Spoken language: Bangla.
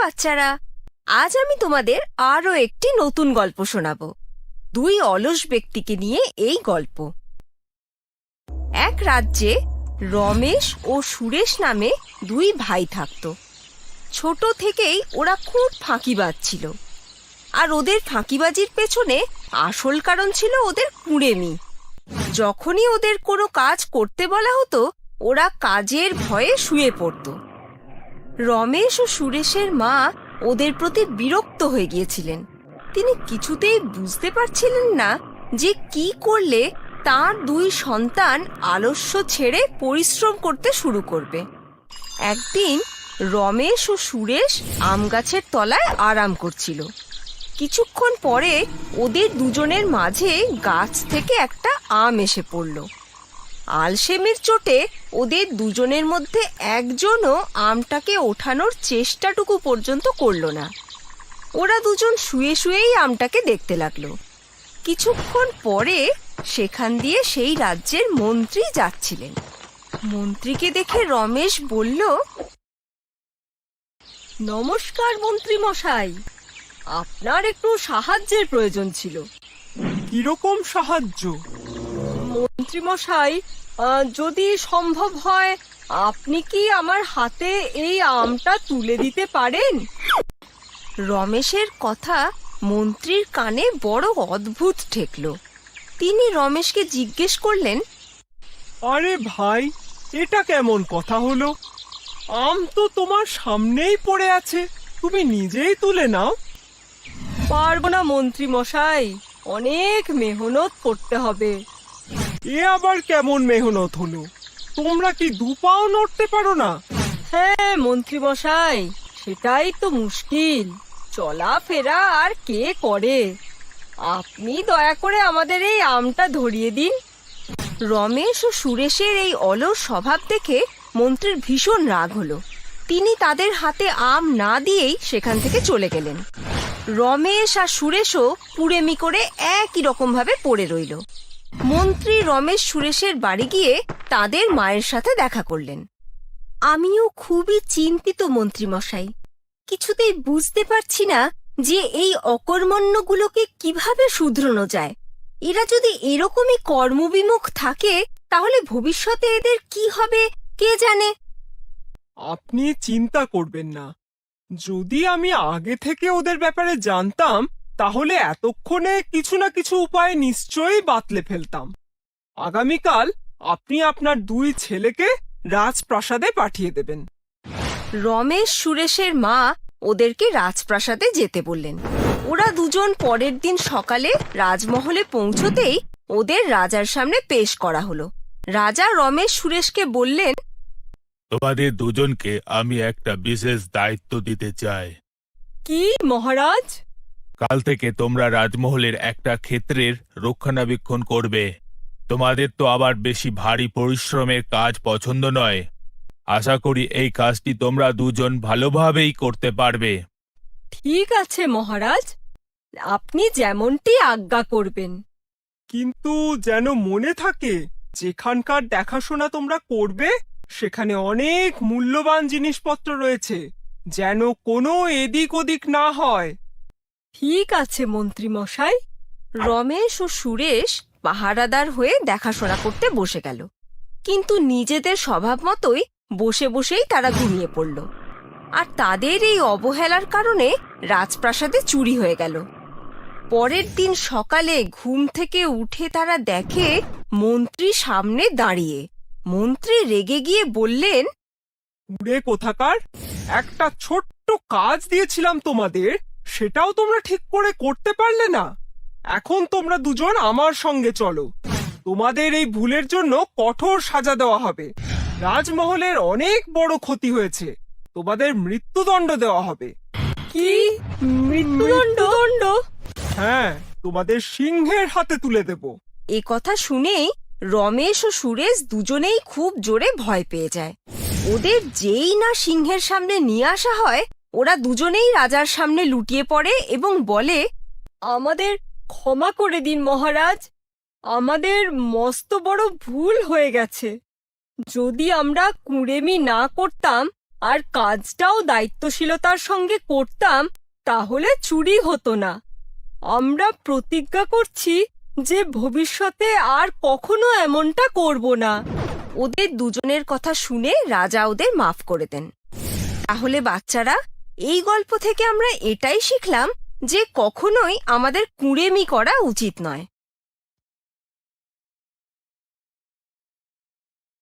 বাচ্চারা, আজ আমি তোমাদের আরো একটি নতুন গল্প শোনাব। দুই অলস ব্যক্তিকে নিয়ে এই গল্প। এক রাজ্যে রমেশ ও সুরেশ নামে দুই ভাই থাকত। ছোট থেকেই ওরা খুব ফাঁকিবাজ ছিল, আর ওদের ফাঁকিবাজির পেছনে আসল কারণ ছিল ওদের কুঁড়েমি। যখনই ওদের কোনো কাজ করতে বলা হতো, ওরা কাজের ভয়ে শুয়ে পড়ত। রমেশ ও সুরেশের মা ওদের প্রতি বিরক্ত হয়ে গিয়েছিলেন। তিনি কিছুতেই বুঝতে পারছিলেন না যে কি করলে তার দুই সন্তান আলস্য ছেড়ে পরিশ্রম করতে শুরু করবে। একদিন রমেশ ও সুরেশ আম গাছের তলায় আরাম করছিল। কিছুক্ষণ পরে ওদের দুজনের মাঝে গাছ থেকে একটা আম এসে পড়ল। আলসেমির চোটে ওদের দুজনের মধ্যে একজনও আমটাকে ওঠানোর চেষ্টাটুকু পর্যন্ত করল না। ওরা দুজন শুয়ে শুয়েই আমটাকে দেখতে লাগলো। কিছুক্ষণ পরে সেখান দিয়ে সেই রাজ্যের মন্ত্রী যাচ্ছিলেন। মন্ত্রীকে দেখে রমেশ বলল, নমস্কার মন্ত্রী মশাই, আপনার একটু সাহায্যের প্রয়োজন ছিল। কিরকম সাহায্য? মন্ত্রী মশাই, যদি সম্ভব হয় আপনি কি আমার হাতে এই আমটা তুলে দিতে পারেন? রমেশের কথা মন্ত্রীর কানে বড় অদ্ভুত ঠেকল। তিনি রমেশকে জিজ্ঞেস করলেন, আরে ভাই, এটা কেমন কথা হলো? আম তো তোমার সামনেই পড়ে আছে, তুমি নিজেই তুলে নাও। পারবো না মন্ত্রী মশাই, অনেক মেহনত করতে হবে। এ আবার কেমন মেহনত হলো? তোমরা কি দুপাও নড়তে পারো না? হ্যাঁ মন্ত্রী মশাই, সেটাই তো মুশকিল। চলাফেরা আর কে করে? আপনি দয়া করে আমাদের এই আমটা ধরিয়ে দিন। রমেশ ও সুরেশের এই অলস স্বভাব দেখে মন্ত্রীর ভীষণ রাগ হলো। তিনি তাদের হাতে আম না দিয়েই সেখান থেকে চলে গেলেন। রমেশ আর সুরেশও কুড়েমি করে একই রকম ভাবে পড়ে রইল। মন্ত্রী রমেশ সুরেশের বাড়ি গিয়ে তাদের মায়ের সাথে দেখা করলেন। আমিও খুবই চিন্তিত মন্ত্রী মশাই, কিছুতেই বুঝতে পারছি না যে এই অকর্মণ্যগুলোকে কিভাবে শুধরানো যায়। এরা যদি এরকমই কর্মবিমুখ থাকে, তাহলে ভবিষ্যতে এদের কি হবে কে জানে। আপনি চিন্তা করবেন না। যদি আমি আগে থেকে ওদের ব্যাপারে জানতাম, তাহলে এতক্ষণে কিছু না কিছু উপায় নিশ্চয়ই বাতলে ফেলতাম। আগামীকাল আপনি আপনার দুই ছেলেকে রাজপ্রাসাদে পাঠিয়ে দেবেন। রমেশ সুরেশের মা ওদেরকে রাজপ্রাসাদে যেতে বললেন। ওরা দুজন পরের দিন সকালে রাজমহলে পৌঁছতেই ওদের রাজার সামনে পেশ করা হলো। রাজা রমেশ সুরেশকে বললেন, তোমাদের দুজনকে আমি একটা বিশেষ দায়িত্ব দিতে চাই। কি মহারাজ? কাল থেকে তোমরা রাজমহলের একটা ক্ষেত্রের রক্ষণাবেক্ষণ করবে। তোমাদের তো আবার বেশি ভারী পরিশ্রমের কাজ পছন্দ নয়। আশা করি এই কাজটি তোমরা দুজন ভালোভাবেই করতে পারবে। ঠিক আছে মহারাজ, আপনি যেমনটি আজ্ঞা করবেন। কিন্তু যেন মনে থাকে, যেখানকার দেখাশোনা তোমরা করবে সেখানে অনেক মূল্যবান জিনিসপত্র রয়েছে, যেন কোনো এদিক ওদিক না হয়। ঠিক আছে মন্ত্রী মশাই। রমেশ ও সুরেশ পাহারাদার হয়ে দেখাশোনা করতে বসে গেল, কিন্তু নিজেদের স্বভাব মতোই বসে বসেই তারা ঘুমিয়ে পড়ল। আর তাদের এই অবহেলার কারণে রাজপ্রাসাদে চুরি হয়ে গেল। পরের দিন সকালে ঘুম থেকে উঠে তারা দেখে মন্ত্রী সামনে দাঁড়িয়ে। মন্ত্রী রেগে গিয়ে বললেন, কুড়ে কোথাকার, একটা ছোট্ট কাজ দিয়েছিলাম তোমাদের, সেটাও তোমরা ঠিক করে করতে পারলে না। এখন তোমরা দুজন আমার সঙ্গে চলো। তোমাদের এই ভুলের জন্য কঠোর সাজা দেওয়া হবে। রাজমহলের অনেক বড় ক্ষতি হয়েছে, তোমাদের মৃত্যুদণ্ড দেওয়া হবে। কি মৃত্যুদণ্ড? হ্যাঁ, তোমাদের সিংহের হাতে তুলে দেব। এ কথা শুনেই রমেশ ও সুরেশ দুজনেই খুব জোরে ভয় পেয়ে যায়। ওদের যেই না সিংহের সামনে নিয়ে আসা হয়, ওরা দুজনেই রাজার সামনে লুটিয়ে পড়ে এবং বলে, আমাদের ক্ষমা করে দিন মহারাজ, আমাদের মস্ত বড় ভুল হয়ে গেছে। যদি আমরা কুঁড়েমি না করতাম, আর কাজটাও দায়িত্বশীলতার সঙ্গে করতাম, তাহলে চুরি হতো না। আমরা প্রতিজ্ঞা করছি যে ভবিষ্যতে আর কখনো এমনটা করব না। ওদের দুজনের কথা শুনে রাজা ওদের মাফ করে দেন। তাহলে বাচ্চারা, এই গল্প থেকে আমরা এটাই শিখলাম যে কখনোই আমাদের কুঁড়েমি করা উচিত নয়।